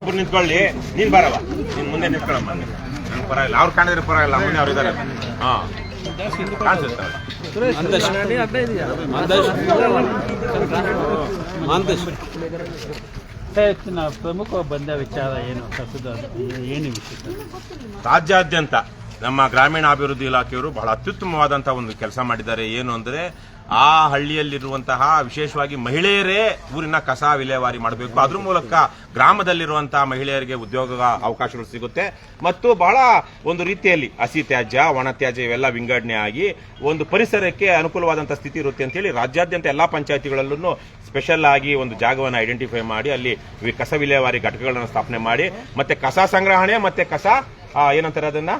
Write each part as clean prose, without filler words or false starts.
ನಿಂತ್ಕೊಳ್ಳಿ, ನೀನ್ ಬರವ, ನೀನ್ ಮುಂದೆ ನಿಂತ್ಕೊಳ್ಳಮ್ಮ. ನಂಗೆ ಪರವಾಗಿಲ್ಲ, ಅವ್ರು ಕಾಣಿದ್ರೆ ಪರವಾಗಿಲ್ಲ, ಮುಂದೆ ಅವ್ರು ಇದಾರೆ. ಹಾ ಕಾಣಿಸುತ್ತೆ. ಪ್ರಮುಖ ಬಂದ ವಿಚಾರ ಏನು ಏನು ವಿಷಯ? ರಾಜ್ಯಾದ್ಯಂತ ನಮ್ಮ ಗ್ರಾಮೀಣಾಭಿವೃದ್ಧಿ ಇಲಾಖೆಯವರು ಬಹಳ ಅತ್ಯುತ್ತಮವಾದಂತಹ ಒಂದು ಕೆಲಸ ಮಾಡಿದ್ದಾರೆ. ಏನು ಅಂದ್ರೆ ಆ ಹಳ್ಳಿಯಲ್ಲಿರುವಂತಹ ವಿಶೇಷವಾಗಿ ಮಹಿಳೆಯರೇ ಊರಿನ ಕಸ ವಿಲೇವಾರಿ ಮಾಡಬೇಕು. ಅದ್ರ ಮೂಲಕ ಗ್ರಾಮದಲ್ಲಿರುವಂತಹ ಮಹಿಳೆಯರಿಗೆ ಉದ್ಯೋಗ ಅವಕಾಶಗಳು ಸಿಗುತ್ತೆ ಮತ್ತು ಬಹಳ ಒಂದು ರೀತಿಯಲ್ಲಿ ಹಸಿ ತ್ಯಾಜ್ಯ, ಒಣ ತ್ಯಾಜ್ಯ ಇವೆಲ್ಲ ವಿಂಗಡಣೆ ಆಗಿ ಒಂದು ಪರಿಸರಕ್ಕೆ ಅನುಕೂಲವಾದಂತಹ ಸ್ಥಿತಿ ಇರುತ್ತೆ ಅಂತ ಹೇಳಿ ರಾಜ್ಯಾದ್ಯಂತ ಎಲ್ಲಾ ಪಂಚಾಯತಿಗಳಲ್ಲೂ ಸ್ಪೆಷಲ್ ಆಗಿ ಒಂದು ಜಾಗವನ್ನು ಐಡೆಂಟಿಫೈ ಮಾಡಿ ಅಲ್ಲಿ ಕಸ ವಿಲೇವಾರಿ ಘಟಕಗಳನ್ನು ಸ್ಥಾಪನೆ ಮಾಡಿ ಮತ್ತೆ ಕಸ ಸಂಗ್ರಹಣೆ ಮತ್ತೆ ಕಸ ಏನಂತಾರೆ ಅದನ್ನ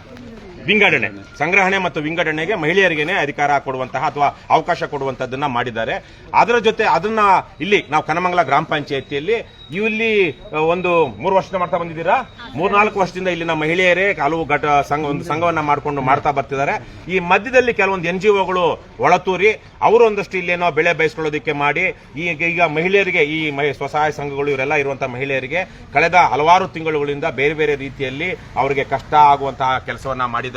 ವಿಂಗಡಣೆ, ಸಂಗ್ರಹಣೆ ಮತ್ತು ವಿಂಗಡಣೆಗೆ ಮಹಿಳೆಯರಿಗೇನೆ ಅಧಿಕಾರ ಕೊಡುವಂತಹ ಅಥವಾ ಅವಕಾಶ ಕೊಡುವಂತದ್ದನ್ನ ಮಾಡಿದ್ದಾರೆ. ಅದರ ಜೊತೆ ಅದನ್ನ ಇಲ್ಲಿ ನಾವು ಕನ್ನಮಂಗಲ ಗ್ರಾಮ ಪಂಚಾಯತಿಯಲ್ಲಿ ಇಲ್ಲಿ ಒಂದು 3 ವರ್ಷದಿಂದ ಮಾಡ್ತಾ ಬಂದಿದ್ದೀರಾ. 3-4 ವರ್ಷದಿಂದ ಇಲ್ಲಿನ ಮಹಿಳೆಯರೇ ಹಲವು ಒಂದು ಸಂಘವನ್ನ ಮಾಡಿಕೊಂಡು ಮಾಡ್ತಾ ಬರ್ತಿದ್ದಾರೆ. ಈ ಮಧ್ಯದಲ್ಲಿ ಕೆಲವೊಂದು NGOಗಳು ಒಳತೂರಿ ಅವರು ಒಂದಷ್ಟು ಇಲ್ಲೇನೋ ಬೆಳೆ ಬಯಸ್ಕೊಳ್ಳೋದಕ್ಕೆ ಮಾಡಿ ಈಗ ಮಹಿಳೆಯರಿಗೆ ಈ ಸ್ವಸಹಾಯ ಸಂಘಗಳು ಇವರೆಲ್ಲ ಇರುವಂತಹ ಮಹಿಳೆಯರಿಗೆ ಕಳೆದ ಹಲವಾರು ತಿಂಗಳುಗಳಿಂದ ಬೇರೆ ಬೇರೆ ರೀತಿಯಲ್ಲಿ ಅವರಿಗೆ ಕಷ್ಟ ಆಗುವಂತಹ ಕೆಲಸವನ್ನ ಮಾಡಿದ್ದಾರೆ.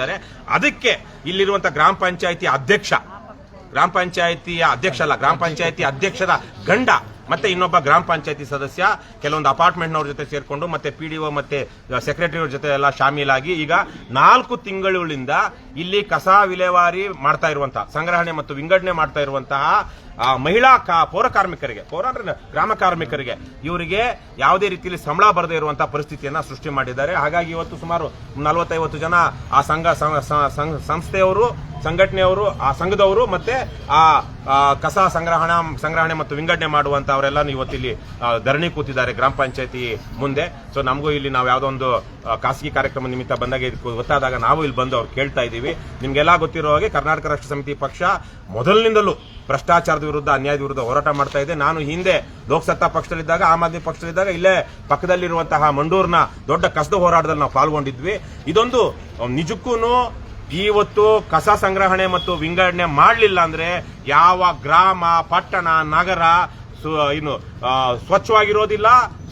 ಅದಕ್ಕೆ ಇಲ್ಲಿರುವಂತಹ ಗ್ರಾಮ ಪಂಚಾಯತಿ ಅಧ್ಯಕ್ಷರ ಗಂಡ ಮತ್ತೆ ಇನ್ನೊಬ್ಬ ಗ್ರಾಮ ಪಂಚಾಯತಿ ಸದಸ್ಯ ಕೆಲವೊಂದು ಅಪಾರ್ಟ್ಮೆಂಟ್ನವ್ರ ಜೊತೆ ಸೇರ್ಕೊಂಡು ಮತ್ತೆ PDO ಮತ್ತೆ ಸೆಕ್ರೆಟರಿ ಅವ್ರ ಜೊತೆ ಎಲ್ಲ ಶಾಮೀಲಾಗಿ ಈಗ 4 ತಿಂಗಳುಗಳಿಂದ ಇಲ್ಲಿ ಕಸ ವಿಲೇವಾರಿ ಮಾಡ್ತಾ ಇರುವಂತಹ, ಸಂಗ್ರಹಣೆ ಮತ್ತು ವಿಂಗಡಣೆ ಮಾಡ್ತಾ ಇರುವಂತಹ ಮಹಿಳಾ ಪೌರ ಕಾರ್ಮಿಕರಿಗೆ, ಗ್ರಾಮ ಕಾರ್ಮಿಕರಿಗೆ ಇವರಿಗೆ ಯಾವುದೇ ರೀತಿಯಲ್ಲಿ ಸಂಬಳ ಬರದೇ ಇರುವಂತಹ ಪರಿಸ್ಥಿತಿಯನ್ನ ಸೃಷ್ಟಿ ಮಾಡಿದ್ದಾರೆ. ಹಾಗಾಗಿ ಇವತ್ತು ಸುಮಾರು 40-50 ಜನ ಆ ಸಂಸ್ಥೆಯವರು, ಸಂಘಟನೆಯವರು, ಆ ಸಂಘದವರು ಮತ್ತೆ ಆ ಕಸ ಸಂಗ್ರಹಣೆ ಮತ್ತು ವಿಂಗಡಣೆ ಮಾಡುವಂತವರೆಲ್ಲ ಇವತ್ತಿಲ್ಲಿ ಧರಣಿ ಕೂತಿದ್ದಾರೆ ಗ್ರಾಮ ಪಂಚಾಯತಿ ಮುಂದೆ. ಸೊ ನಮಗೂ ಇಲ್ಲಿ ನಾವು ಯಾವುದೋ ಒಂದು ಖಾಸಗಿ ಕಾರ್ಯಕ್ರಮ ನಿಮಿತ್ತ ಬಂದಾಗ ಗೊತ್ತಾದಾಗ ನಾವು ಇಲ್ಲಿ ಬಂದು ಅವ್ರು ಕೇಳ್ತಾ ಇದ್ದೀವಿ. ನಿಮ್ಗೆಲ್ಲಾ ಗೊತ್ತಿರೋ ಹಾಗೆ ಕರ್ನಾಟಕ ರಾಷ್ಟ್ರ ಸಮಿತಿ ಪಕ್ಷ ಮೊದಲಿನಿಂದಲೂ ಭ್ರಷ್ಟಾಚಾರದ ವಿರುದ್ಧ, ಅನ್ಯಾಯದ ವಿರುದ್ಧ ಹೋರಾಟ ಮಾಡ್ತಾ ಇದೆ. ನಾನು ಹಿಂದೆ ಲೋಕಸತ್ತಾ ಪಕ್ಷದಲ್ಲಿದ್ದಾಗ, ಆಮ್ ಆದ್ಮಿ ಪಕ್ಷದಲ್ಲಿದ್ದಾಗ ಇಲ್ಲೇ ಪಕ್ಕದಲ್ಲಿರುವಂತಹ ಮಂಡೂರ್ನ ದೊಡ್ಡ ಕಸದ ಹೋರಾಟದಲ್ಲಿ ನಾವು ಪಾಲ್ಗೊಂಡಿದ್ವಿ. ಇದೊಂದು ನಿಜಕ್ಕೂ ಇವತ್ತು ಕಸ ಸಂಗ್ರಹಣೆ ಮತ್ತು ವಿಂಗಡಣೆ ಮಾಡಲಿಲ್ಲ ಅಂದ್ರೆ ಯಾವ ಗ್ರಾಮ, ಪಟ್ಟಣ, ನಗರ ಇನ್ನು ಸ್ವಚ್ಛವಾಗಿರೋದಿಲ್ಲ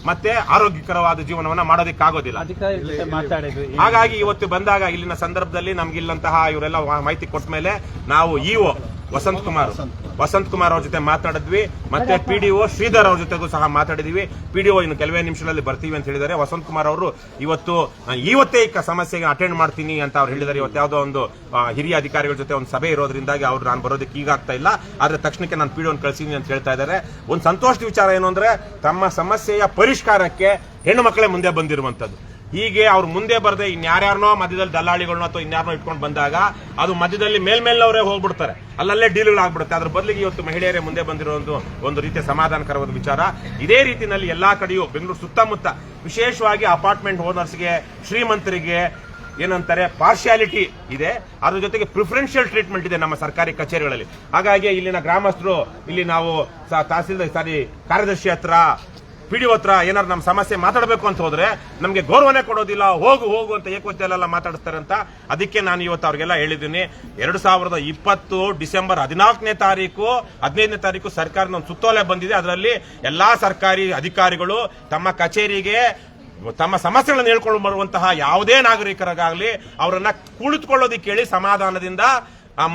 ಮತ್ತೆ ಆರೋಗ್ಯಕರವಾದ ಜೀವನವನ್ನ ಮಾಡೋದಕ್ಕಾಗೋದಿಲ್ಲ. ಹಾಗಾಗಿ ಇವತ್ತು ಬಂದಾಗ ಇಲ್ಲಿನ ಸಂದರ್ಭದಲ್ಲಿ ನಮ್ಗಿಲ್ಲಂತಹ ಇವರೆಲ್ಲ ಮಾಹಿತಿ ಕೊಟ್ಟ ಮೇಲೆ ನಾವು ಇಒ ವಸಂತ್ ಕುಮಾರ್ ಅವ್ರ ಜೊತೆ ಮಾತನಾಡಿದ್ವಿ. ಮತ್ತೆ PDO ಶ್ರೀಧರ್ ಅವ್ರ ಜೊತೆಗೂ ಸಹ ಮಾತಾಡಿದ್ವಿ. PDO ಇನ್ನು ಕೆಲವೇ ನಿಮಿಷಗಳಲ್ಲಿ ಬರ್ತೀವಿ ಅಂತ ಹೇಳಿದ್ದಾರೆ. ವಸಂತ್ ಕುಮಾರ್ ಅವರು ಇವತ್ತೇ ಈ ಸಮಸ್ಯೆಗೆ ಅಟೆಂಡ್ ಮಾಡ್ತೀನಿ ಅಂತ ಅವ್ರು ಹೇಳಿದ್ದಾರೆ. ಇವತ್ತು ಯಾವುದೋ ಒಂದು ಹಿರಿಯ ಅಧಿಕಾರಿಗಳ ಜೊತೆ ಒಂದು ಸಭೆ ಇರೋದ್ರಿಂದಾಗಿ ಅವ್ರು ನಾನು ಬರೋದಕ್ಕೆ ಈಗಾಗ್ತಾ ಇಲ್ಲ, ಆದ್ರೆ ತಕ್ಷಣಕ್ಕೆ ನಾನು PDO ಕಳಿಸ್ತೀನಿ ಅಂತ ಹೇಳ್ತಾ ಇದ್ದಾರೆ. ಒಂದು ಸಂತೋಷದ ವಿಚಾರ ಏನು ಅಂದ್ರೆ ತಮ್ಮ ಸಮಸ್ಯೆಯ ಪರಿಷ್ಕಾರಕ್ಕೆ ಹೆಣ್ಣು ಮಕ್ಕಳೇ ಮುಂದೆ ಬಂದಿರುವಂತದ್ದು. ಹೀಗೆ ಅವ್ರು ಮುಂದೆ ಬರದೆ ಇನ್ಯಾರ್ಯಾರನೋ ಮಧ್ಯದಲ್ಲಿ ದಲ್ಲಾಳಿಗಳನ್ನೋ ಅಥವಾ ಇನ್ಯಾರನೋ ಇಟ್ಕೊಂಡು ಬಂದಾಗ ಅದು ಮಧ್ಯದಲ್ಲಿ ಮೇಲ್ಮೇಲವರೇ ಹೋಗ್ಬಿಡ್ತಾರೆ, ಅಲ್ಲಲ್ಲೇ ಡೀಲ್ಗಳಾಗ್ಬಿಡುತ್ತೆ. ಅದ್ರ ಬದಲಿಗೆ ಇವತ್ತು ಮಹಿಳೆಯರೇ ಮುಂದೆ ಬಂದಿರೋ ಒಂದು ರೀತಿಯ ಸಮಾಧಾನಕರವಾದ ವಿಚಾರ. ಇದೇ ರೀತಿಯಲ್ಲಿ ಎಲ್ಲಾ ಕಡೆಯೂ ಬೆಂಗಳೂರು ಸುತ್ತಮುತ್ತ ವಿಶೇಷವಾಗಿ ಅಪಾರ್ಟ್ಮೆಂಟ್ ಓನರ್ಸ್ಗೆ, ಶ್ರೀಮಂತರಿಗೆ ಏನಂತಾರೆ ಪಾರ್ಶಿಯಾಲಿಟಿ ಇದೆ, ಅದ್ರ ಜೊತೆಗೆ ಪ್ರಿಫರೆನ್ಷಿಯಲ್ ಟ್ರೀಟ್ಮೆಂಟ್ ಇದೆ ನಮ್ಮ ಸರ್ಕಾರಿ ಕಚೇರಿಗಳಲ್ಲಿ. ಹಾಗಾಗಿ ಇಲ್ಲಿನ ಗ್ರಾಮಸ್ಥರು ಇಲ್ಲಿ ನಾವು ಕಾರ್ಯದರ್ಶಿ ಹತ್ರ, PDO ಹತ್ರ ಏನಾದ್ರು ನಮ್ಮ ಸಮಸ್ಯೆ ಮಾತಾಡಬೇಕು ಅಂತ ಹೋದ್ರೆ ನಮಗೆ ಗೌರವನೇ ಕೊಡೋದಿಲ್ಲ, ಹೋಗು ಅಂತ ಏಕವಚನದಲ್ಲೆಲ್ಲ ಮಾತಾಡಿಸ್ತಾರೆ ಅಂತ. ಅದಕ್ಕೆ ನಾನು ಇವತ್ತು ಅವ್ರಿಗೆಲ್ಲ ಹೇಳಿದ್ದೀನಿ, 2020 ಡಿಸೆಂಬರ್ 14ನೇ ತಾರೀಕು 15ನೇ ತಾರೀಕು ಸರ್ಕಾರದ ಒಂದು ಸುತ್ತೋಲೆ ಬಂದಿದೆ. ಅದರಲ್ಲಿ ಎಲ್ಲಾ ಸರ್ಕಾರಿ ಅಧಿಕಾರಿಗಳು ತಮ್ಮ ಕಚೇರಿಗೆ ತಮ್ಮ ಸಮಸ್ಯೆಗಳನ್ನು ಹೇಳ್ಕೊಂಡು ಬರುವಂತಹ ಯಾವುದೇ ನಾಗರಿಕರಿಗಾಗಲಿ ಅವರನ್ನ ಕುಳಿತುಕೊಳ್ಳೋದಕ್ಕೆ ಹೇಳಿ ಸಮಾಧಾನದಿಂದ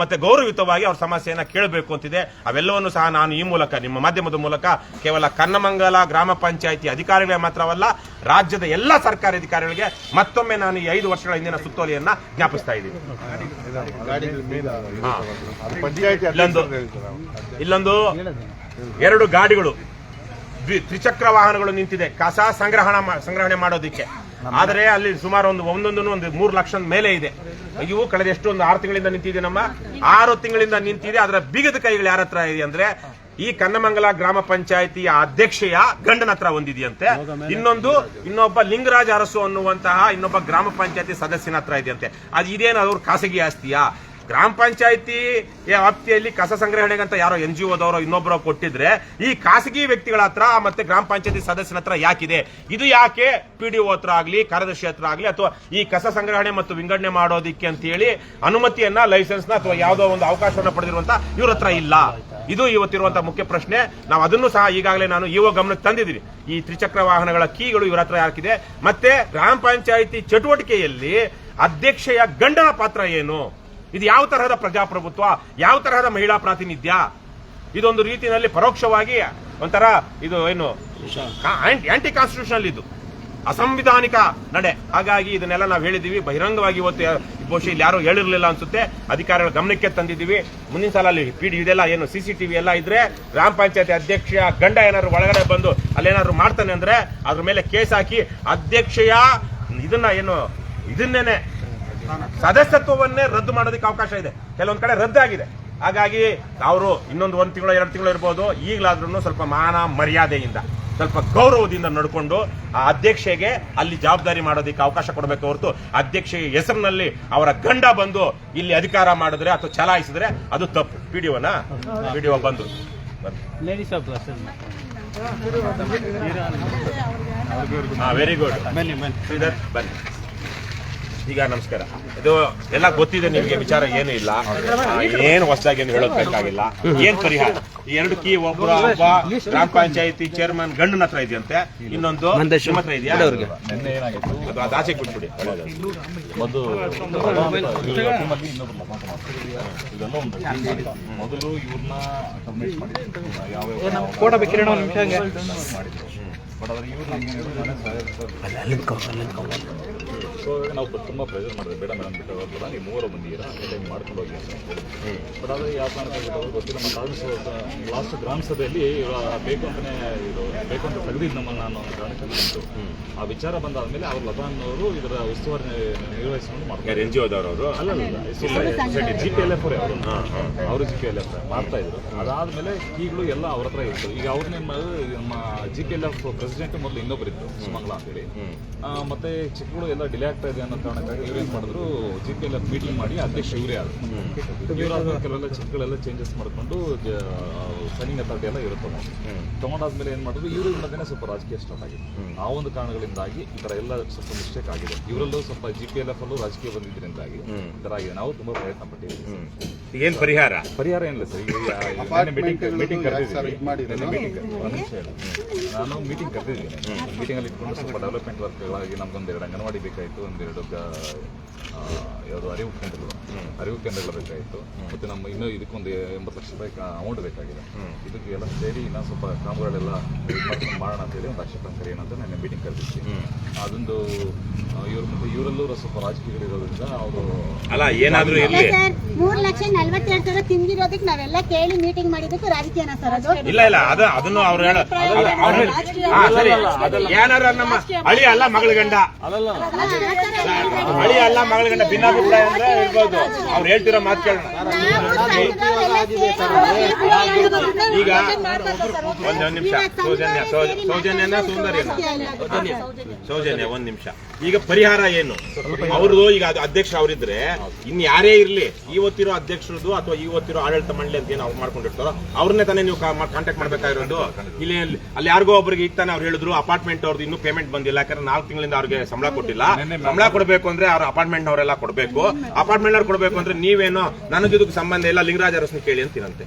ಮತ್ತೆ ಗೌರವಯುತವಾಗಿ ಅವ್ರ ಸಮಸ್ಯೆಯನ್ನ ಕೇಳಬೇಕು ಅಂತಿದೆ. ಅವೆಲ್ಲವನ್ನು ಸಹ ನಾನು ಈ ಮೂಲಕ ನಿಮ್ಮ ಮಾಧ್ಯಮದ ಮೂಲಕ ಕೇವಲ ಕನ್ನಮಂಗಲ ಗ್ರಾಮ ಪಂಚಾಯಿತಿ ಅಧಿಕಾರಿಗಳೇ ಮಾತ್ರವಲ್ಲ, ರಾಜ್ಯದ ಎಲ್ಲ ಸರ್ಕಾರಿ ಅಧಿಕಾರಿಗಳಿಗೆ ಮತ್ತೊಮ್ಮೆ ನಾನು ಈ 5 ವರ್ಷಗಳ ಹಿಂದಿನ ಸುತ್ತೋಲೆಯನ್ನ ಜ್ಞಾಪಿಸ್ತಾ ಇದ್ದೀನಿ. ಇಲ್ಲೊಂದು 2 ಗಾಡಿಗಳು, ತ್ರಿಚಕ್ರ ವಾಹನಗಳು ನಿಂತಿದೆ ಕಸ ಸಂಗ್ರಹಣೆ ಮಾಡೋದಿಕ್ಕೆ. ಆದರೆ ಅಲ್ಲಿ ಸುಮಾರು ಒಂದೊಂದು 3 ಲಕ್ಷದ ಮೇಲೆ ಇದೆ. ಇವು ಕಳೆದ ಎಷ್ಟು ಒಂದು 6 ತಿಂಗಳಿಂದ ನಿಂತಿದೆ, 6 ತಿಂಗಳಿಂದ ನಿಂತಿದೆ. ಅದರ ಬೀಗದ ಕೈಗಳು ಯಾರ ಹತ್ರ ಇದೆ ಅಂದ್ರೆ ಈ ಕನ್ನಮಂಗಲ ಗ್ರಾಮ ಪಂಚಾಯಿತಿಯ ಅಧ್ಯಕ್ಷೆಯ ಗಂಡನ ಹತ್ರ ಒಂದಿದೆಯಂತೆ, ಇನ್ನೊಬ್ಬ ಲಿಂಗರಾಜ ಅರಸು ಅನ್ನುವಂತಹ ಇನ್ನೊಬ್ಬ ಗ್ರಾಮ ಪಂಚಾಯತಿ ಸದಸ್ಯನ ಹತ್ರ ಇದೆಯಂತೆ. ಅದು ಇದೇನು ಅವ್ರ ಖಾಸಗಿ ಆಸ್ತಿಯಾ? ಗ್ರಾಮ ಪಂಚಾಯತಿ ವ್ಯಾಪ್ತಿಯಲ್ಲಿ ಕಸ ಸಂಗ್ರಹಣೆಗಂತ ಯಾರೋ NGOದವರು ಇನ್ನೊಬ್ಬರು ಕೊಟ್ಟಿದ್ರೆ ಈ ಖಾಸಗಿ ವ್ಯಕ್ತಿಗಳ ಹತ್ರ ಮತ್ತೆ ಗ್ರಾಮ ಪಂಚಾಯತಿ ಸದಸ್ಯನ ಹತ್ರ ಯಾಕಿದೆ? ಇದು ಯಾಕೆ PDO ಹತ್ರ ಆಗ್ಲಿ ಕಾರ್ಯದರ್ಶಿ ಹತ್ರ ಆಗ್ಲಿ ಅಥವಾ ಈ ಕಸ ಸಂಗ್ರಹಣೆ ಮತ್ತು ವಿಂಗಡಣೆ ಮಾಡೋದಿಕ್ಕೆ ಅಂತ ಹೇಳಿ ಅನುಮತಿಯನ್ನ ಲೈಸೆನ್ಸ್ ನ ಅಥವಾ ಯಾವುದೋ ಒಂದು ಅವಕಾಶವನ್ನ ಪಡೆದಿರುವಂತ ಇವ್ರ ಹತ್ರ ಇಲ್ಲ? ಇದು ಇವತ್ತಿರುವಂತಹ ಮುಖ್ಯ ಪ್ರಶ್ನೆ. ನಾವು ಅದನ್ನು ಸಹ ಈಗಾಗಲೇ ನಾನು ಇಒ ಗಮನಕ್ಕೆ ತಂದಿದ್ದೀನಿ. ಈ ತ್ರಿಚಕ್ರ ವಾಹನಗಳ ಕೀಗಳು ಇವರ ಹತ್ರ ಯಾಕಿದೆ, ಮತ್ತೆ ಗ್ರಾಮ ಪಂಚಾಯಿತಿ ಚಟುವಟಿಕೆಯಲ್ಲಿ ಅಧ್ಯಕ್ಷೆಯ ಗಂಡನ ಪಾತ್ರ ಏನು? ಇದು ಯಾವ ತರಹದ ಪ್ರಜಾಪ್ರಭುತ್ವ, ಯಾವ ತರಹದ ಮಹಿಳಾ ಪ್ರಾತಿನಿಧ್ಯ? ಇದೊಂದು ರೀತಿಯಲ್ಲಿ ಪರೋಕ್ಷವಾಗಿ ಒಂಥರ ಇದು ಏನು ಆಂಟಿ ಕಾನ್ಸ್ಟಿಟ್ಯೂಷನಲ್, ಇದು ಅಸಂವಿಧಾನಿಕ ನಡೆ. ಹಾಗಾಗಿ ಇದನ್ನೆಲ್ಲ ನಾವು ಹೇಳಿದೀವಿ ಬಹಿರಂಗವಾಗಿ. ಇವತ್ತು ಬಹುಶಃ ಇಲ್ಲಿ ಯಾರು ಹೇಳಿರ್ಲಿಲ್ಲ ಅನ್ಸುತ್ತೆ, ಅಧಿಕಾರಿಗಳ ಗಮನಕ್ಕೆ ತಂದಿದ್ದೀವಿ. ಮುಂದಿನ ಸಲ ಅಲ್ಲಿ ಇದೆಲ್ಲ ಏನು CCTV ಎಲ್ಲ ಇದ್ರೆ ಗ್ರಾಮ ಪಂಚಾಯತಿ ಅಧ್ಯಕ್ಷ ಗಂಡ ಏನಾದ್ರು ಒಳಗಡೆ ಬಂದು ಅಲ್ಲೇನಾದ್ರು ಮಾಡ್ತಾನೆ ಅಂದ್ರೆ ಅದ್ರ ಮೇಲೆ ಕೇಸ್ ಹಾಕಿ ಅಧ್ಯಕ್ಷೆಯ ಇದನ್ನೇನೆ ಸದಸ್ಯತ್ವವನ್ನೇ ರದ್ದು ಮಾಡೋದಕ್ಕೆ ಅವಕಾಶ ಇದೆ. ಕೆಲವೊಂದ್ ಕಡೆ ರದ್ದಾಗಿದೆ. ಹಾಗಾಗಿ ಅವರು ಇನ್ನೊಂದು 1 ತಿಂಗಳು 2 ತಿಂಗಳು ಇರ್ಬೋದು. ಈಗಲಾದ್ರೂ ಸ್ವಲ್ಪ ಮಾನ ಮರ್ಯಾದೆಯಿಂದ ಸ್ವಲ್ಪ ಗೌರವದಿಂದ ನಡ್ಕೊಂಡು ಆ ಅಧ್ಯಕ್ಷೆಗೆ ಅಲ್ಲಿ ಜವಾಬ್ದಾರಿ ಮಾಡೋದಕ್ಕೆ ಅವಕಾಶ ಕೊಡಬೇಕು ಹೊರತು ಅಧ್ಯಕ್ಷೆಯ ಹೆಸರಿನಲ್ಲಿ ಅವರ ಗಂಡ ಬಂದು ಇಲ್ಲಿ ಅಧಿಕಾರ ಮಾಡಿದ್ರೆ ಅಥವಾ ಚಲಾಯಿಸಿದ್ರೆ ಅದು ತಪ್ಪು. PDO ಬಂದು ವೆರಿ ಗುಡ್. ಶ್ರೀಧರ್ ಬನ್ನಿ. ಈಗ ನಮಸ್ಕಾರ. ಇದು ಎಲ್ಲ ಗೊತ್ತಿದೆ ನಿಮಗೆ, ವಿಚಾರ ಏನು ಇಲ್ಲ, ಏನು ಹೊಸದಾಗಿ ಏನು ಹೇಳೋದ್ ಬೇಕಾಗಿಲ್ಲ. ಏನ್ ಪರಿಹಾರ? ಈ 2 ಕೀ ಒಬ್ಬ ಗ್ರಾಮ ಪಂಚಾಯತಿ ಚೇರ್ಮನ್ ಗಂಡನ ಹತ್ರ ಇದೆಯಂತೆ, ಇನ್ನೊಂದು ನಿಮ್ಮ ಹತ್ರ ಇದೆಯಾ? ನಿನ್ನೆ ಏನಾಗಿತ್ತು, ಅದು ಆಚೆಗೆ ಬಿಟ್ಬಿಡಿ. ಮೊದಲು ಇವ್ರನ್ನ ಕಂಪ್ಲೀಟ್ ಮಾಡಿದ್ರು, ಯಾವ ನಾವು ತುಂಬಾ ಪ್ರೆಷರ್ ಮಾಡಿದ್ವಿ, ಬೇಡ ಮೇಡಮ್ ಬಿಟ್ಟು ಹೋಗ್ಬೋದ, ನೀವು 3 ಬಂದಿದ್ದೀರಾ ಅಟೆಂಡ್ ಮಾಡ್ಕೊಂಡು ಹೋಗಿ ಅಂತ ಹೇಳಿದ್ವಿ. ಬಟ್ ಆದರೆ ಯಾವ ಕಾರಣಕ್ಕೆ ಗೊತ್ತಿಲ್ಲ. ಮತ್ತು ಲಾಸ್ಟ್ ಗ್ರಾಮ ಸಭೆಯಲ್ಲಿ ಬೇಕು ಅಂತ ತೆಗೆದಿದ್ದು ನಮ್ಮನ್ನು ನಾನು ಕಾರಣಕ್ಕೆ ಬಂತು. ಆ ವಿಚಾರ ಬಂದಾದ್ಮೇಲೆ ಅವ್ರು ಲತಾನ್ ಅವರು ಇದರ ಉಸ್ತುವಾರಿ ನಿರ್ವಹಿಸಿಕೊಂಡು ಮಾಡ್ತಾರೆ. NGOದವರು ಅಲ್ಲ GPLF ಅವರು GPLF ಮಾಡ್ತಾ ಇದ್ರು. ಅದಾದ್ಮೇಲೆ ಈಗಲೂ ಎಲ್ಲ ಅವ್ರ ಹತ್ರ ಇತ್ತು. ಈಗ ಅವ್ರನ್ನೇ ನಮ್ಮ GPLF ಪ್ರೆಸಿಡೆಂಟ್ ಮೊದಲು ಇನ್ನೊಬ್ಬರು ಇತ್ತು, ಸುಮಂಗ್ಲ ಅಂತೇಳಿ. ಮತ್ತೆ ಚಿಕ್ಕಗಳು ಎಲ್ಲ ಡಿಲೇ ಆಗ್ತಾ ಇದೆ ಅನ್ನೋ ಕಾರಣಕ್ಕಾಗಿ ಇವ್ರೇನ್ ಮಾಡಿದ್ರು, GPLF ಮೀಟಿಂಗ್ ಮಾಡಿ ಅಧ್ಯಕ್ಷ ಇವರೇ ಆದ್ರು. ಇವರಾದ್ಮೇಲೆ ಕೆಲವೆಲ್ಲ ಚಿಕ್ಕಗಳೆಲ್ಲ ಚೇಂಜಸ್ ಮಾಡ್ಕೊಂಡು ಸೈನಿಂಗ್ ಅಥಾರಿಟಿ ಎಲ್ಲ ಇರುತ್ತೆ ತಗೊಂಡಾದ್ಮೇಲೆ ಏನ್ ಮಾಡಿದ್ರು, ಇವರಿಂದನೇ ಸ್ವಲ್ಪ ರಾಜಕೀಯ ಸ್ಟಾರ್ಟ್ ಆಗಿದೆ. ಆ ಒಂದು ಕಾರಣಗಳಿಂದಾಗಿ ಈ ತರ ಎಲ್ಲ ಸ್ವಲ್ಪ ಮಿಸ್ಟೇಕ್ ಆಗಿದೆ. ಇವರಲ್ಲೂ ಸ್ವಲ್ಪ GPLF ಅಲ್ಲೂ ರಾಜಕೀಯ ಬಂದಿದ್ರಿಂದಾಗಿ ಈ ತರ ಆಗಿದೆ. ನಾವು ತುಂಬಾ ಪ್ರಯತ್ನ ಪಟ್ಟಿದ್ದೀವಿ. ಏನ್ ಪರಿಹಾರ ಏನಿಲ್ಲ ಸರ್. ಈಗ ಮೀಟಿಂಗ್ ಕರೆದಿದ್ದೀವಿ. ನಾನು ಮೀಟಿಂಗ್ ಕರೆದಿದ್ದೀನಿ. ಮೀಟಿಂಗ್ ಅಲ್ಲಿ ಇಟ್ಕೊಂಡು ಸ್ವಲ್ಪ ಡೆವಲಪ್ಮೆಂಟ್ ವರ್ಕ್ಗಳಾಗಿ ನಮ್ಗೊಂದು 2 ಅಂಗನವಾಡಿ ಬೇಕಾಯಿತು, 1-2 ಯಾವುದು ಅರಿವು ಕೇಂದ್ರಗಳು ಬೇಕಾಯಿತು. ಮತ್ತೆ ನಮ್ಮ ಇನ್ನೂ ಇದಕ್ಕೊಂದು 80 ಲಕ್ಷ ರೂಪಾಯಿ ಅಮೌಂಟ್ ಬೇಕಾಗಿದೆ. ಇದಕ್ಕೆ ಎಲ್ಲ ಸೇರಿ ಇನ್ನೂ ಸ್ವಲ್ಪ ಕಾಮಗಾರಿಗಳೆಲ್ಲ ಮಾಡೋಣ ಅಂತ ಹೇಳಿ ಒಂದು ಆಕ್ಷೇಪಣೆ ಕರೆಯೋಣ ಅಂತ ನಾನು ಮೀಟಿಂಗ್ ಕರೆದಿದ್ದೀನಿ. ಅದೊಂದು ಇವರಲ್ಲೂ ಸ್ವಲ್ಪ ರಾಜಕೀಯಗಳಿರೋದ್ರಿಂದ ಅವರು ಅಲ್ಲ ಏನಾದ್ರೂ ಇರಲಿ. 3,42,000 ತಿಂದಿರೋದಕ್ಕೆ ನಾವೆಲ್ಲ ಕೇಳಿ ಮೀಟಿಂಗ್ ಮಾಡಿದ್ದಕ್ಕೆ ರಾಜಕೀಯನ ಸರ್ ಅದು? ಇಲ್ಲ ಅದನ್ನು ಅವ್ರು ಏನಾರ ನಮ್ಮ ಅಳಿ ಅಲ್ಲ ಮಗಳ ಗಂಡ, ಅಳಿ ಅಲ್ಲ ಮಗಳ ಗಂಡ ಭಿನ್ನಾಭಿಪ್ರಾಯ ಅಂದ್ರೆ ಇರ್ಬೋದು. ಅವ್ರು ಹೇಳ್ತಿರೋ ಮಾತು ಕೇಳೋಣ. ಈಗ ಒಂದ್ ನಿಮಿಷ ಸೌಜನ್ಯ ಒಂದ್ ನಿಮಿಷ. ಈಗ ಪರಿಹಾರ ಏನು ಅವ್ರದ್ದು? ಈಗ ಅದು ಅಧ್ಯಕ್ಷ ಅವರಿದ್ರೆ ಇನ್ ಯಾರೇ ಇರ್ಲಿ, ಇವತ್ತಿರೋ ಅಧ್ಯಕ್ಷರದು ಅಥವಾ ಇವತ್ತಿರೋ ಆಡಳಿತ ಮಂಡಳಿ ಅಂತ ಏನು ಅವ್ರು ಮಾಡ್ಕೊಂಡಿರ್ತಾರೋ ಅವ್ರನ್ನೇ ತಾನೇ ನೀವು ಕಾಂಟ್ಯಾಕ್ಟ್ ಮಾಡ್ಬೇಕಾಗಿರೋದು. ಇಲ್ಲಿ ಅಲ್ಲಿ ಯಾರಿಗೋ ಒಬ್ಬರಿಗೆ ಈಗ ತಾನೇ ಅವ್ರು ಹೇಳಿದ್ರು ಅಪಾರ್ಟ್ಮೆಂಟ್ ಅವ್ರದ್ದು ಇನ್ನೂ ಪೇಮೆಂಟ್ ಬಂದಿಲ್ಲ, ಯಾಕಂದ್ರೆ 4 ತಿಂಗಳಿಂದ ಅವ್ರಿಗೆ ಸಂಬಳ ಕೊಟ್ಟಿಲ್ಲ. ಸಂಬಳ ಕೊಡಬೇಕು ಅಂದ್ರೆ ಅವ್ರ ಅಪಾರ್ಟ್ಮೆಂಟ್ ಅವರೆಲ್ಲ ಕೊಡಬೇಕು. ಅಪಾರ್ಟ್ಮೆಂಟ್ ಅವ್ರು ಕೊಡಬೇಕು ಅಂದ್ರೆ ನೀವೇನೋ ನನಗಿದಕ್ಕೆ ಸಂಬಂಧ ಇಲ್ಲ, ಲಿಂಗರಾಜ್ ಅರಸ್ನ ಕೇಳಿ ಅಂತೀರಂತೆ.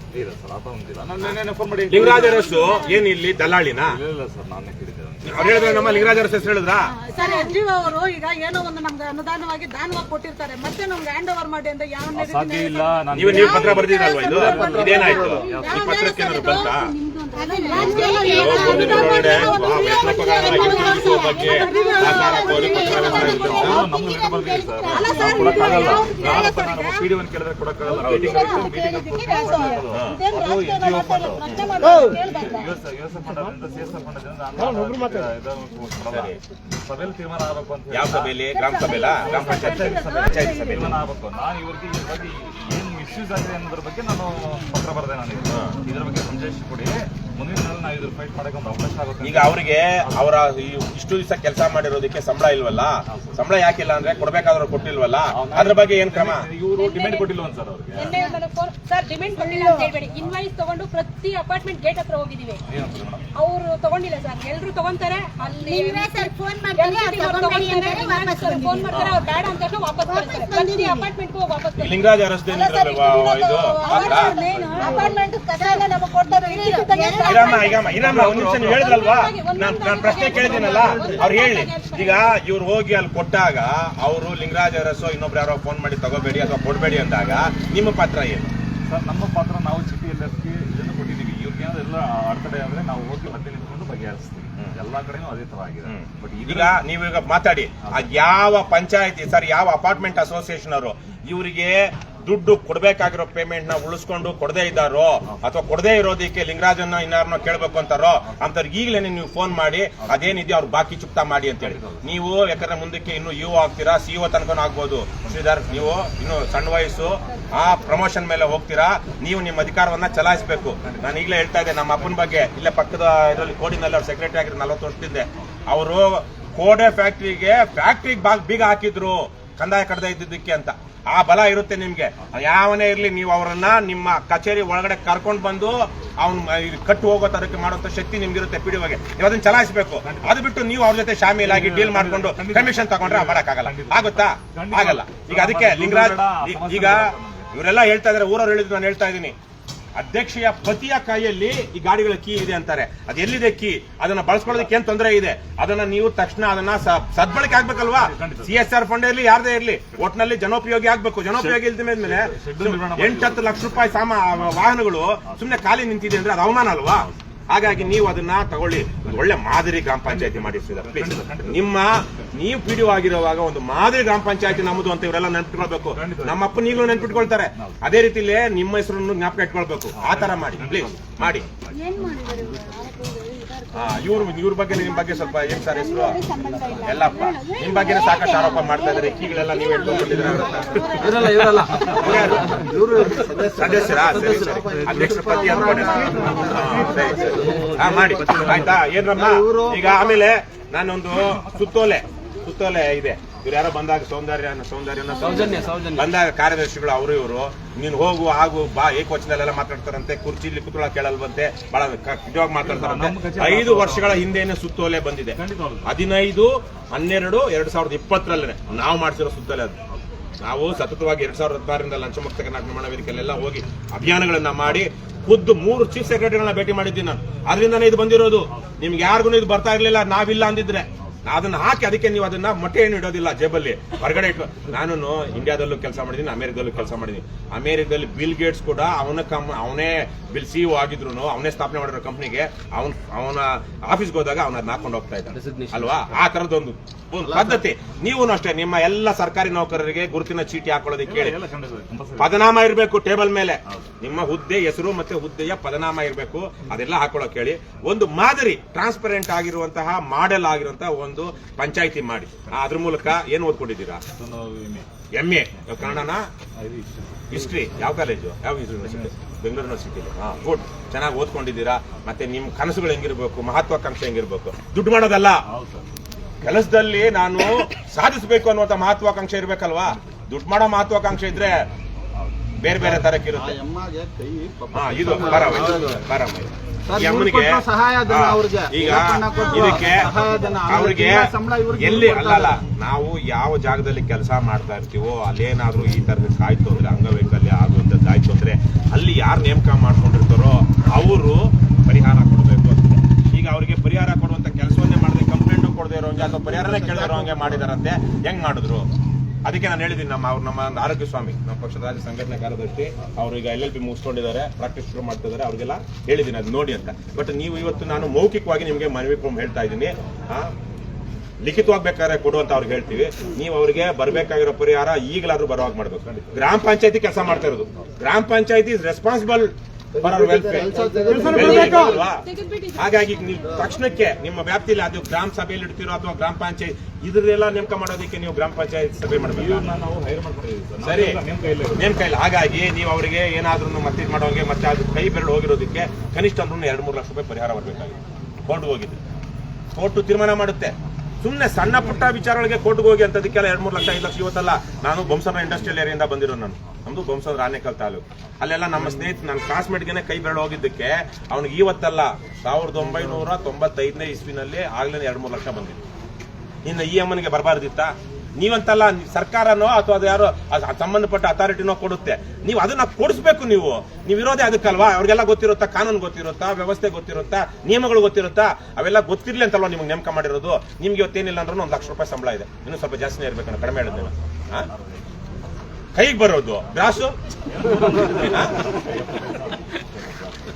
ಲಿಂಗರಾಜ್ ಅರಸು ಏನ್ ಇಲ್ಲಿ ದಲ್ಲಾಳಿನ? ಅವ್ರು ಹೇಳಿದ್ರೆ ನಮ್ಮ ಲಿಂಗರಾಜ್ ಅರಸ್ ಹೆಸರು ಹೇಳಿದ್ರ ಸರ್? NGO ಅವರು ಈಗ ಏನೋ ಒಂದು ನಮ್ಗೆ ಅನುದಾನವಾಗಿ ದಾನವಾಗಿ ಕೊಟ್ಟಿರ್ತಾರೆ, ಮತ್ತೆ ನಮ್ಗೆ ಹ್ಯಾಂಡ್ ಓವರ್ ಮಾಡಿ ಅಂತ ಯಾವ ನೀವು ಪತ್ರ ಬರ್ದಿರಲ್ವಾ? ಇದೇನಾಯ್ತು? ಈ ಪತ್ರಕ್ಕೆ ಏನಾದ್ರು ಬಂತ? ಬಗ್ಗೆ ಸಭೆಯಲ್ಲಿ ತೀರ್ಮಾನ ಆಗಬೇಕು ಅಂತ. ಯಾವ ಸಭೆಯಲ್ಲಿ? ಗ್ರಾಮ ಸಭೆಲ್ಲ? ಗ್ರಾಮ ಪಂಚಾಯತ್ ಸಭೆ ತೀರ್ಮಾನ ಆಗಬೇಕು. ನಾನು ಇವರಿಗೆ ಇದ್ರ ಬಗ್ಗೆ ಏನು ಇಶ್ಯೂಸ್ ಆಗಿದೆ ಅನ್ನೋದ್ರ ಬಗ್ಗೆ ನಾನು ಪತ್ರ ಬರೆದೆ. ನಾನು ಇದ್ರ ಬಗ್ಗೆ ಸಂಜೆ ಕೊಡಿ, ಮುಂದಿನ ದಿನ ನಾವು ಇದ್ರ ಫೈಟ್ ಮಾಡಕ್ಕೆ ಒಂದು ಅವಕಾಶ ಆಗುತ್ತೆ. ಈಗ ಅವರಿಗೆ ಅವರ ಇಷ್ಟು ದಿವಸ ಕೆಲಸ ಮಾಡಿರೋದಕ್ಕೆ ಸಂಬಳ ಇಲ್ವಲ್ಲ, ಸಂಬಳ ಯಾಕಿಲ್ಲ ಅಂದ್ರೆ ಕೊಡ್ಬೇಕಾದ್ರೂ ಕೊಟ್ಟಿಲ್ವಲ್ಲ, ಅದ್ರ ಬಗ್ಗೆ ಏನ್ ಕ್ರಮ? ಇವರು ಡಿಮ್ಯಾಂಡ್ ಕೊಟ್ಟಿಲ್ವ ಸರ್ ಅವ್ರಿಗೆ? ಸರ್ ಡಿಮ್ಯಾಂಡ್ ಕೊಟ್ಟಿಲ್ಲ ಅಂತ ಹೇಳ್ಬೇಡಿ. ಇನ್ವಾಯ್ಸ್ ತಗೊಂಡು ಪ್ರತಿ ಅಪಾರ್ಟ್ಮೆಂಟ್ ಗೇಟ್ ಹತ್ರ ಹೋಗಿದೀವಿ, ಅವ್ರು ತಗೊಂಡಿಲ್ಲ ಸರ್. ಎಲ್ರು ತಗೊಂತಾರೆ, ಅಲ್ಲಿ ಫೋನ್ ಮಾಡ್ತಾರೆ, ಫೋನ್ ಮಾಡ್ತಾರೆ, ಅವ್ರು ಬೇಡ ಅಂತ ಹೇಳಿ ವಾಪಸ್ ಬರ್ತಾರೆ. ಪ್ರತಿ ಅಪಾರ್ಟ್ಮೆಂಟ್ ಹೋಗಿ ವಾಪಸ್ ಬರ್ತಾರೆ. ಲಿಂಗರಾಜ್ ಅರಸ್ತೆ ಇದು ಅಪಾರ್ಟ್ಮೆಂಟ್ ಕಸ ಎಲ್ಲ ನಮಗೆ ಕೊಡ್ತಾರೆ. ಇರಮ್ಮ ಒಂದ್ ನಿಮಿಷ ನೀವು ಹೇಳಿದ್ರಲ್ವಾ, ನಾನು ಪ್ರಶ್ನೆ ಕೇಳಿದ್ದೀನಲ್ಲ, ಅವ್ರು ಹೇಳಿ. ಈಗ ಇವ್ರು ಹೋಗಿ ಅಲ್ಲಿ ಕೊಟ್ಟಾಗ ಅವರು ಲಿಂಗರಾಜ್ ಅರಸು ಇನ್ನೊಬ್ರು ಯಾರೋ ಫೋನ್ ಮಾಡಿ ತಗೋಬೇಡಿ ಅಥವಾ ಕೊಡಬೇಡಿ ಅಂದಾಗ ನಿಮ್ಮ ಪಾತ್ರ ಏನು? ಸರ್ ನಮ್ಮ ಪಾತ್ರ ನಾವು GPLFಗೆ ಇದನ್ನು ಕೊಟ್ಟಿದ್ದೀವಿ. ಇವ್ರಿಗೆ ಏನಾದ್ರು ಅಡೆತಡೆ ಆದ್ರೆ ನಾವು ಹೋಗಿ ಮಧ್ಯೆ ನಿಂತ್ಕೊಂಡು ಬಗೆಹರಿಸ್ತೀವಿ. ಎಲ್ಲಾ ಕಡೆನೂ ಅದೇ ತರ ಆಗಿದೆ. ಬಟ್ ಈಗ ನೀವೀಗ ಮಾತಾಡಿ, ಯಾವ ಪಂಚಾಯತಿ ಸರ್, ಯಾವ ಅಪಾರ್ಟ್ಮೆಂಟ್ ಅಸೋಸಿಯೇಷನ್ ಅವರು ಇವರಿಗೆ ದುಡ್ಡು ಕೊಡ್ಬೇಕಾಗಿರೋ ಪೇಮೆಂಟ್ ನ ಉಳಿಸ್ಕೊಂಡು ಕೊಡದೇ ಇದ್ದಾರೋ ಅಥವಾ ಕೊಡದೇ ಇರೋದಕ್ಕೆ ಲಿಂಗರಾಜನ್ನ ಇನ್ನಾರನ್ನ ಕೇಳಬೇಕು ಅಂತಾರೋ ಅಂತವ್ರಿಗೆ ಈಗಲೇ ನೀವು ಫೋನ್ ಮಾಡಿ ಅದೇನಿದೆಯೋ ಅವ್ರು ಬಾಕಿ ಚುಕ್ತಾ ಮಾಡಿ ಅಂತ ಹೇಳಿ. ನೀವು ಯಾಕಂದ್ರೆ ಮುಂದಕ್ಕೆ ಇನ್ನು ಯು ಆಗ್ತೀರಾ, CO ತನಕ ಆಗ್ಬೋದು. ಶ್ರೀಧರ್, ನೀವು ಇನ್ನು ಸಣ್ಣ ವಯಸ್ಸು, ಆ ಪ್ರಮೋಷನ್ ಮೇಲೆ ಹೋಗ್ತೀರಾ, ನೀವು ನಿಮ್ಮ ಅಧಿಕಾರವನ್ನ ಚಲಾಯಿಸಬೇಕು. ನಾನು ಈಗಲೇ ಹೇಳ್ತಾ ಇದ್ದೆ ನಮ್ಮ ಅಪ್ಪನ ಬಗ್ಗೆ. ಇಲ್ಲೇ ಪಕ್ಕದ ಇದರಲ್ಲಿ ಕೋಡಿನಲ್ಲಿ ಅವ್ರು ಸೆಕ್ರೆಟರಿ ಆಗಿದ್ರು 40 ವರ್ಷದಿಂದ. ಅವರು ಕೋಡೆ ಫ್ಯಾಕ್ಟ್ರಿಗೆ ಬೀಗ ಹಾಕಿದ್ರು ಕಂದಾಯ ಕಡ್ದ ಇದ್ದಿದ್ದಕ್ಕೆ ಅಂತ. ಆ ಬಲ ಇರುತ್ತೆ ನಿಮ್ಗೆ. ಯಾವನೇ ಇರ್ಲಿ, ನೀವು ಅವರನ್ನ ನಿಮ್ಮ ಕಚೇರಿ ಒಳಗಡೆ ಕರ್ಕೊಂಡು ಬಂದು ಅವ್ನು ಕಟ್ಟು ಹೋಗೋ ತರಕ್ಕೆ ಮಾಡುವಂತ ಶಕ್ತಿ ನಿಮ್ಗಿರುತ್ತೆ. PDOಗೆ ನೀವು ಅದನ್ನ ಚಲಾಯಿಸಬೇಕು. ಅದು ಬಿಟ್ಟು ನೀವು ಅವ್ರ ಜೊತೆ ಶಾಮೀಲಾಗಿ ಡೀಲ್ ಮಾಡ್ಕೊಂಡು ಕಮಿಷನ್ ತಗೊಂಡ್ರೆ ಮಾಡಕ್ಕಾಗಲ್ಲ. ಆಗುತ್ತಾ? ಆಗಲ್ಲ. ಈಗ ಅದಕ್ಕೆ ಲಿಂಗರಾಜ್, ಈಗ ಇವರೆಲ್ಲ ಹೇಳ್ತಾ ಇದಾರೆ, ಊರವ್ರು ಹೇಳಿದ್ರು, ನಾನು ಹೇಳ್ತಾ ಇದ್ದೀನಿ, ಅಧ್ಯಕ್ಷೆಯ ಪತಿಯ ಕೈಯಲ್ಲಿ ಈ ಗಾಡಿಗಳ ಕೀ ಇದೆ ಅಂತಾರೆ. ಅದು ಎಲ್ಲಿದೆ ಕೀ? ಅದನ್ನ ಬಳಸ್ಕೊಳ್ಳೋದಕ್ಕೆ ಏನ್ ತೊಂದರೆ ಇದೆ? ಅದನ್ನ ನೀವು ತಕ್ಷಣ ಅದನ್ನ ಸದ್ಬಳಕೆ ಆಗ್ಬೇಕಲ್ವಾ? CSR ಫಂಡ್ ಇರಲಿ, ಯಾರದೇ ಇರಲಿ, ಒಟ್ಟಿನಲ್ಲಿ ಜನೋಪಯೋಗಿ ಆಗ್ಬೇಕು. ಜನೋಪಯೋಗಿ ಇಲ್ದ ಮೇಲೆ 8-10 ಲಕ್ಷ ರೂಪಾಯಿ ವಾಹನಗಳು ಸುಮ್ನೆ ಖಾಲಿ ನಿಂತಿದೆ ಅಂದ್ರೆ ಅದು ಅವಮಾನ ಅಲ್ವಾ? ಹಾಗಾಗಿ ನೀವು ಅದನ್ನ ತಗೊಳ್ಳಿ, ಒಳ್ಳೆ ಮಾದರಿ ಗ್ರಾಮ ಪಂಚಾಯತಿ ಮಾಡಿಸಿದ್ದಾರೆ. ಪ್ಲೀಸ್, ನೀವು PDO ಆಗಿರುವಾಗ ಒಂದು ಮಾದರಿ ಗ್ರಾಮ ಪಂಚಾಯತಿ ನಮ್ಮದು ಅಂತ ಇವರೆಲ್ಲ ನೆನ್ಪಿಟ್ಕೊಳ್ಬೇಕು. ನಮ್ಮಪ್ಪ ಈಗಲೂ ನೆನ್ಪಿಟ್ಕೊಳ್ತಾರೆ. ಅದೇ ರೀತಿಲಿ ನಿಮ್ಮ ಹೆಸರನ್ನು ಜ್ಞಾಪಕ ಇಟ್ಕೊಳ್ಬೇಕು. ಆ ತರ ಮಾಡಿ, ಪ್ಲೀಸ್ ಮಾಡಿ. ಇವ್ರ ಬಗ್ಗೆ, ನಿಮ್ ಬಗ್ಗೆ ಸ್ವಲ್ಪ ಏನ್ ಸರ್ ಹೆಸರು? ಎಲ್ಲಪ್ಪ, ನಿಮ್ ಬಗ್ಗೆ ಸಾಕಷ್ಟು ಆರೋಪ ಮಾಡ್ತಾ ಇದಾರೆ. ಕೀಗಳೆಲ್ಲ ನೀವು ಹೇಳ್ಕೊಂಡಿದ್ರೆ ಸದಸ್ಯರ ಅಧ್ಯಕ್ಷರ ಪತಿ ಅನ್ಕೊಂಡೆ ಮಾಡಿ ಆಯ್ತಾ? ಏನ್ರಮ್ಮ ಈಗ ಆಮೇಲೆ ನಾನೊಂದು ಸುತ್ತೋಲೆ ಇದೆ. ಇವ್ರು ಯಾರೋ ಬಂದಾಗ ಸೌಂದರ್ಯ ಬಂದಾಗ ಕಾರ್ಯದರ್ಶಿಗಳು ಅವರು ಇವರು ನೀನು ಹೋಗು ಆಗು ಬಾ ಏಕವಚನದಲ್ಲೆಲ್ಲ ಮಾತಾಡ್ತಾರಂತೆ. ಕುರ್ಚಿಲಿ ಕುತ್ಕೊಳ್ಳೋ ಕೇಳಲ್ವಂತೆ, ಬಹಳ ಇವಾಗ ಮಾತಾಡ್ತಾರಂತೆ. 5 ವರ್ಷಗಳ ಹಿಂದೆನೆ ಸುತ್ತೋಲೆ ಬಂದಿದೆ. 15/12/2020 ನಾವು ಮಾಡಿಸಿರೋ ಸುತ್ತೋಲೆ ಅದು. ನಾವು ಸತತವಾಗಿ 2016ರಿಂದ ಲಂಚಮುಕ್ತ ಕರ್ನಾಟಕ ನಿರ್ಮಾಣ ವೇದಿಕೆಯಲ್ಲೆಲ್ಲ ಹೋಗಿ ಅಭಿಯಾನಗಳನ್ನ ಮಾಡಿ ಖುದ್ದು 3 ಚೀಫ್ ಸೆಕ್ರೆಟರಿಗಳನ್ನ ಭೇಟಿ ಮಾಡಿದ್ದೀನಿ ನಾನು. ಅದರಿಂದಾನೇ ಇದು ಬಂದಿರೋದು. ನಿಮ್ಗೆ ಯಾರಿಗೂ ಇದು ಬರ್ತಾ ಇರ್ಲಿಲ್ಲ, ನಾವಿಲ್ಲ ಅಂದಿದ್ರೆ ಅದನ್ನ ಹಾಕಿ. ಅದಕ್ಕೆ ನೀವು ಅದನ್ನ ಮೊಟ್ಟೆ ಏನು ಇಡೋದಿಲ್ಲ ಜೇಬಲ್ಲಿ, ಹೊರಗಡೆ ಇಟ್ಟು. ನಾನು ಇಂಡಿಯಾದಲ್ಲೂ ಕೆಲಸ ಮಾಡಿದ್ದೀನಿ, ಅಮೆರಿಕದಲ್ಲೂ ಕೆಲಸ ಮಾಡಿದ್ದೀನಿ. ಅಮೆರಿಕದಲ್ಲಿ ಬಿಲ್ ಗೇಟ್ಸ್ ಕೂಡ ಅವನೇ ಬಿಲ್ CEO ಆಗಿದ್ರು, ಅವನೇ ಸ್ಥಾಪನೆ ಮಾಡಿರೋ ಕಂಪ್ನಿಗೆ ಅವನ ಆಫೀಸ್ಗೆ ಹೋದಾಗ ಅವನ ಹಾಕೊಂಡು ಹೋಗ್ತಾ ಇದ್ದ ಅಲ್ವಾ? ಆ ತರದೊಂದು ಪದ್ಧತಿ. ನೀವು ಅಷ್ಟೇ ನಿಮ್ಮ ಎಲ್ಲ ಸರ್ಕಾರಿ ನೌಕರರಿಗೆ ಗುರುತಿನ ಚೀಟಿ ಹಾಕೊಳ್ಳೋದಕ್ಕೆ ಹೇಳಿ. ಪದನಾಮ ಇರಬೇಕು ಟೇಬಲ್ ಮೇಲೆ, ನಿಮ್ಮ ಹುದ್ದೆ ಹೆಸರು ಮತ್ತೆ ಹುದ್ದೆಯ ಪದನಾಮ ಇರಬೇಕು. ಅದೆಲ್ಲ ಹಾಕೊಳ್ಳೋಕೆ ಹೇಳಿ. ಒಂದು ಮಾದರಿ ಟ್ರಾನ್ಸ್ಪರೆಂಟ್ ಆಗಿರುವಂತಹ ಮಾಡೆಲ್ ಆಗಿರುವಂತಹ ಒಂದು ಪಂಚಾಯಿತಿ ಮಾಡಿ. ಅದ್ರ ಮೂಲಕ ಏನು ಓದ್ಕೊಂಡಿದ್ದೀರಾ? MA ಕನ್ನಡನ, ಹಿಸ್ಟ್ರಿ. ಯಾವ ಕಾಲೇಜು? ಯಾವ ಯೂನಿವರ್ಸಿಟಿ? ಬೆಂಗಳೂರು ಯೂನಿವರ್ಸಿಟಿ. ಗುಡ್, ಚೆನ್ನಾಗಿ ಓದ್ಕೊಂಡಿದ್ದೀರಾ. ಮತ್ತೆ ನಿಮ್ ಕನಸುಗಳು ಹೆಂಗಿರ್ಬೇಕು, ಮಹತ್ವಾಕಾಂಕ್ಷೆ ಹೆಂಗಿರ್ಬೇಕು? ದುಡ್ಡು ಮಾಡೋದಲ್ಲ, ಕೆಲಸದಲ್ಲಿ ನಾನು ಸಾಧಿಸಬೇಕು ಅನ್ನುವಂತ ಮಹತ್ವಾಕಾಂಕ್ಷೆ ಇರ್ಬೇಕಲ್ವಾ? ದುಡ್ಡು ಮಾಡೋ ಮಹತ್ವಾಕಾಂಕ್ಷೆ ಇದ್ರೆ ಬೇರೆ ಬೇರೆ ತರಕ್ಕಿರುತ್ತೆ. ಇದು ಅಮ್ಮನಿಗೆ ಈಗ ಇದಕ್ಕೆ ಅವ್ರಿಗೆ ಎಲ್ಲಿ ಅಲ್ಲಲ್ಲ, ನಾವು ಯಾವ ಜಾಗದಲ್ಲಿ ಕೆಲಸ ಮಾಡ್ತಾ ಇರ್ತೀವೋ ಅಲ್ಲೇನಾದ್ರೂ ಈ ತರದಕ್ಕೆ ಆಯ್ತು ಅಂದ್ರೆ, ಅಂಗವೈಕಲ್ಯ ಆಗುವಂತದ್ದು ಆಯ್ತು ಅಂದ್ರೆ, ಅಲ್ಲಿ ಯಾರು ನೇಮಕ ಮಾಡ್ಕೊಂಡಿರ್ತಾರೋ ಅವರು ಪರಿಹಾರ ಕೊಡಬೇಕು ಅಂತ. ಈಗ ಅವರಿಗೆ ಪರಿಹಾರ ಕೊಡುವಂತ ಕೆಲಸವನ್ನೇ ಮಾಡದೆ, ಕಂಪ್ಲೇಂಟ್ ಕೊಡದೇ ಇರೋಂಗೆ ಅಥವಾ ಪರಿಹಾರನೇ ಕೇಳದೇ ಇರೋಂಗೆ ಮಾಡಿದಾರಂತೆ. ಹೆಂಗ್ ಮಾಡಿದ್ರು? ಅದಕ್ಕೆ ನಾನು ಹೇಳಿದ್ದೀನಿ, ನಮ್ಮ ಆರೋಗ್ಯ ಸ್ವಾಮಿ, ನಮ್ಮ ಪಕ್ಷದ ರಾಜ್ಯ ಸಂಘಟನಾ ಕಾರ್ಯದರ್ಶಿ, ಅವರು ಈಗ LLB ಮುಗಿಸ್ಕೊಂಡಿದ್ದಾರೆ, ಪ್ರಾಕ್ಟೀಸ್ ಶುರು ಮಾಡ್ತಿದ್ದಾರೆ. ಅವ್ರಿಗೆಲ್ಲ ಹೇಳಿದ್ದೀನಿ ಅದು ನೋಡಿ ಅಂತ. ಬಟ್ ನೀವು ಇವತ್ತು ನಾನು ಮೌಖಿಕವಾಗಿ ನಿಮಗೆ ಮನವಿ ಹೇಳ್ತಾ ಇದ್ದೀನಿ. ಲಿಖಿತವಾಗಿ ಬೇಕಾದ್ರೆ ಕೊಡುವಂತ ಅವ್ರಿಗೆ ಹೇಳ್ತೀವಿ. ನೀವು ಅವರಿಗೆ ಬರಬೇಕಾಗಿರೋ ಪರಿಹಾರ ಈಗಲಾದ್ರೂ ಬರುವಾಗ ಮಾಡ್ಬೇಕು. ಗ್ರಾಮ ಪಂಚಾಯತಿ ಕೆಲಸ ಮಾಡ್ತಾ ಇರೋದು. ಗ್ರಾಮ ಪಂಚಾಯತಿ is responsible for our welfare ಅಲ್ವಾ? ಹಾಗಾಗಿ ನೀವು ತಕ್ಷಣಕ್ಕೆ ನಿಮ್ಮ ವ್ಯಾಪ್ತಿಯಲ್ಲಿ ಅದು ಗ್ರಾಮ ಸಭೆಯಲ್ಲಿ ಇಡ್ತಿರೋ ಅಥವಾ ಗ್ರಾಮ ಪಂಚಾಯತ್ ಇದ್ರೆಲ್ಲ ನೇಮಕ ಮಾಡೋದಕ್ಕೆ ನೀವು ಗ್ರಾಮ ಪಂಚಾಯತ್ ಸಭೆ ಮಾಡಬೇಕು. ನಾವು ಹೈರ್ ಮಾಡ್ಕೊಂಡಿದ್ದೀವಿ ಸರಿ, ನಿಮ್ಮ ಕೈಯಲ್ಲಿ ನೇಮ್ ಕೈಲಿ. ಹಾಗಾಗಿ ನೀವು ಅವರಿಗೆ ಏನಾದ್ರೂ ಮತ್ತೆ ಇದು ಮಾಡೋಂಗೆ ಮತ್ತೆ ಅದು ಕೈ ಬೆರಳು ಹೋಗಿರೋದಕ್ಕೆ ಕನಿಷ್ಠ ಅಂದ್ರೂ 2-3 ಲಕ್ಷ ರೂಪಾಯಿ ಪರಿಹಾರ ಬರಬೇಕಾಗಿದೆ. ಕೋರ್ಟ್ಗೆ ಹೋಗಿದ್ದು ಕೋರ್ಟು ತೀರ್ಮಾನ ಮಾಡುತ್ತೆ. ಸುಮ್ಮನೆ ಸಣ್ಣ ಪುಟ್ಟ ವಿಚಾರಗಳಿಗೆ ಕೋರ್ಟ್ಗೆ ಹೋಗಿ ಅಂತದಕ್ಕೆಲ್ಲ 2-3 ಲಕ್ಷ 5 ಲಕ್ಷ ಇವತ್ತಲ್ಲ. ನಾನು ಬೊಮ್ಮಸಂದ್ರ ಇಂಡಸ್ಟ್ರಿಯಲ್ ಏರಿಯಿಂದ ಬಂದಿರೋ ನಮ್ದು ಬೊಮ್ಮಸಂದ್ರ ಆನೇಕಲ್ ತಾಲೂಕು. ಅಲ್ಲೆಲ್ಲ ನಮ್ಮ ಸ್ನೇಹಿತ ನನ್ನ ಕ್ಲಾಸ್ಮೇಟ್ಗೆ ಕೈ ಬೆರಳು ಹೋಗಿದ್ದಕ್ಕೆ ಅವ್ನಿಗೆ ಇವತ್ತಲ್ಲ 1995ನೇ ಇಸ್ವಿನಲ್ಲಿ ಆಗ್ಲೇ 2-3 ಲಕ್ಷ ಬಂದಿತ್ತು. ಇನ್ನು ಈ ಅಮ್ಮನಿಗೆ ಬರಬಾರ್ದಿತ್ತ? ನೀವಂತಲ್ಲ, ಸರ್ಕಾರನೋ ಅಥವಾ ಅದು ಯಾರೋ ಸಂಬಂಧಪಟ್ಟ ಅಥಾರಿಟಿನೋ ಕೊಡುತ್ತೆ, ನೀವು ಅದನ್ನ ಕೊಡಿಸ್ಬೇಕು. ನೀವು ಇರೋದೇ ಅದಕ್ಕಲ್ವಾ? ಅವ್ರಿಗೆಲ್ಲ ಗೊತ್ತಿರುತ್ತಾ? ಕಾನೂನು ಗೊತ್ತಿರುತ್ತಾ? ವ್ಯವಸ್ಥೆ ಗೊತ್ತಿರುತ್ತಾ? ನಿಯಮಗಳು ಗೊತ್ತಿರುತ್ತಾ? ಅವೆಲ್ಲ ಗೊತ್ತಿರ್ಲಿ ಅಂತಲ್ವಾ ನಿಮ್ಗೆ ನೇಮಕ ಮಾಡಿರೋದು. ನಿಮ್ಗೆ ಇವತ್ತೇನಿಲ್ಲ ಅಂದ್ರೂ 1 ಲಕ್ಷ ರೂಪಾಯಿ ಸಂಬಳ ಇದೆ, ಇನ್ನೂ ಸ್ವಲ್ಪ ಜಾಸ್ತಿನೇ ಇರ್ಬೇಕು, ಕಡಿಮೆ ಹೇಳಿದ್ದೇನೆ. ಕೈಗೆ ಬರೋದು ಗ್ರಾಸು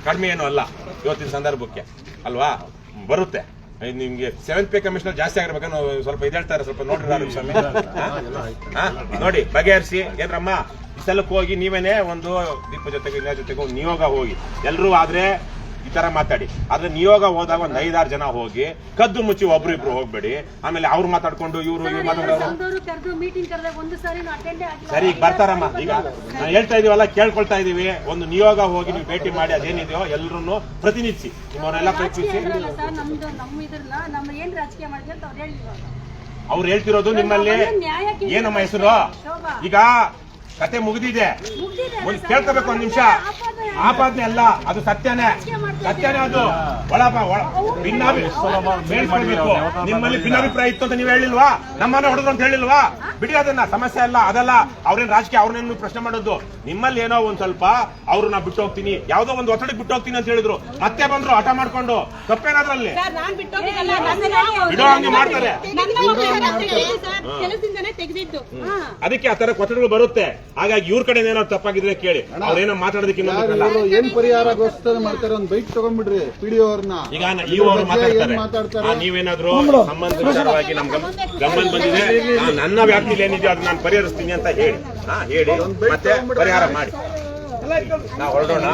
ಕಡಿಮೆ ಏನೂ ಅಲ್ಲ ಇವತ್ತಿನ ಸಂದರ್ಭಕ್ಕೆ ಅಲ್ವಾ? ಬರುತ್ತೆ. ನಿಮ್ಗೆ 7th ಪೇ ಕಮಿಷನರ್ ಜಾಸ್ತಿ ಆಗಿರ್ಬೇಕನ್ನೋ ಸ್ವಲ್ಪ ಇದೇಳ್ತಾರೆ, ಸ್ವಲ್ಪ ನೋಡ್ರಿ ಸ್ವಾಮಿ. ನೋಡಿ ಬಗೆಹರಿಸಿ. ಏನ್ರಮ್ಮ ಈ ಸಲಕ್ಕೆ ಹೋಗಿ ನೀವೇನೆ ಒಂದು ದೀಪ ಜೊತೆಗೆ ಇನ್ನ ಜೊತೆಗೆ ಒಂದು ನಿಯೋಗ ಹೋಗಿ ಎಲ್ಲರೂ ಆದ್ರೆ ಈ ತರ ಮಾತಾಡಿ. ಆದ್ರೆ ನಿಯೋಗ ಹೋದಾಗ ಒಂದು 5-6 ಜನ ಹೋಗಿ ಕದ್ದು ಮುಚ್ಚಿ ಒಬ್ರು ಹೋಗ್ಬೇಡಿ. ಆಮೇಲೆ ಅವ್ರು ಮಾತಾಡ್ಕೊಂಡು ಇವ್ರು ಮಾತಾಡೋರು. ಸರಿ, ಈಗ ಬರ್ತಾರಮ್ಮ. ಈಗ ನಾವು ಹೇಳ್ತಾ ಇದೀವಲ್ಲ, ಕೇಳ್ಕೊಳ್ತಾ ಇದೀವಿ. ಒಂದು ನಿಯೋಗ ಹೋಗಿ ನೀವು ಭೇಟಿ ಮಾಡಿ ಅದೇನಿದೆಯೋ ಎಲ್ಲರನ್ನು ಪ್ರತಿನಿಧಿಸಿ, ನಿಮ್ಮವರೆಲ್ಲ ಪ್ರತಿನಿಧಿಸಿ. ಅವ್ರು ಹೇಳ್ತಿರೋದು ನಿಮ್ಮಲ್ಲಿ ಏನಮ್ಮ ಹೆಸರು? ಈಗ ಕತೆ ಮುಗಿದಿದೆ, ಕೇಳ್ಕೋಬೇಕು. 1 ನಿಮಿಷ. ಆಪಾದನೆ ಅಲ್ಲ, ಅದು ಸತ್ಯನೇ ಅದು. ನಿಮ್ಮಲ್ಲಿ ಭಿನ್ನಾಭಿಪ್ರಾಯ ಇತ್ತು ಅಂತ ನೀವು ಹೇಳಿಲ್ವಾ? ನಮ್ಮನ್ನ ಹೊಡೆದ್ರು ಅಂತ ಹೇಳಿಲ್ವಾ? ಬಿಡಿ ಅದನ್ನ, ಸಮಸ್ಯೆ ಅಲ್ಲ ಅದಲ್ಲ. ಅವ್ರೇನ್ ರಾಜಕೀಯ, ಅವ್ರನ್ನೇನು ಪ್ರಶ್ನೆ ಮಾಡೋದು. ನಿಮ್ಮಲ್ಲಿ ಏನೋ ಒಂದ್ ಸ್ವಲ್ಪ ಅವ್ರನ್ನ ಬಿಟ್ಟು ಹೋಗ್ತೀನಿ, ಯಾವ್ದೋ ಒಂದು ಒತ್ತಡಕ್ಕೆ ಬಿಟ್ಟು ಹೋಗ್ತೀನಿ ಅಂತ ಹೇಳಿದ್ರು, ಮತ್ತೆ ಬಂದ್ರು ಹಠ ಮಾಡ್ಕೊಂಡು. ತಪ್ಪೇನಾದ್ರಲ್ಲಿ ಬಿಡೋ ಹಂಗೆ ಮಾಡ್ತಾರೆ. ಕೆಲಸದಿಂದನೇ ತೆಗೆದಿದ್ದು. ಅದಕ್ಕೆ ಆ ತರ ಒತ್ತಡಗಳು ಬರುತ್ತೆ. ಹಾಗಾಗಿ ಇವ್ರ ಕಡೆ ಏನಾದ್ರು ತಪ್ಪಾಗಿದ್ರೆ ಕೇಳಿ, ಅವ್ರೇನೋ ಮಾತಾಡೋದಕ್ಕೆ ಇನ್ನೊಂದು ಏನ್ ಪರಿಹಾರಗೋಸ್ಕರ ಮಾಡ್ತಾರೆ, ಒಂದ್ ಬೈಕ್ ತಗೊಂಡ್ಬಿಡ್ರಿ ಪಿಡಿಒ ಅವ್ರನ್ನ. ಈಗ ಇವರು ಮಾತಾಡ್ತಾರೆ, ನೀವೇನಾದ್ರು ಸಂಬಂಧ ವಿಚಾರವಾಗಿ ನಮ್ ಗಮನ ಬಂದಿದೆ, ನನ್ನ ವ್ಯಾಪ್ತಿಲಿ ಏನಿದೆಯೋ ಅದು ನಾನು ಪರಿಹರಿಸ್ತೀನಿ ಅಂತ ಹೇಳಿ ಮತ್ತೆ ಪರಿಹಾರ ಮಾಡಿ ನಾವು ಹೊರಡೋಣ.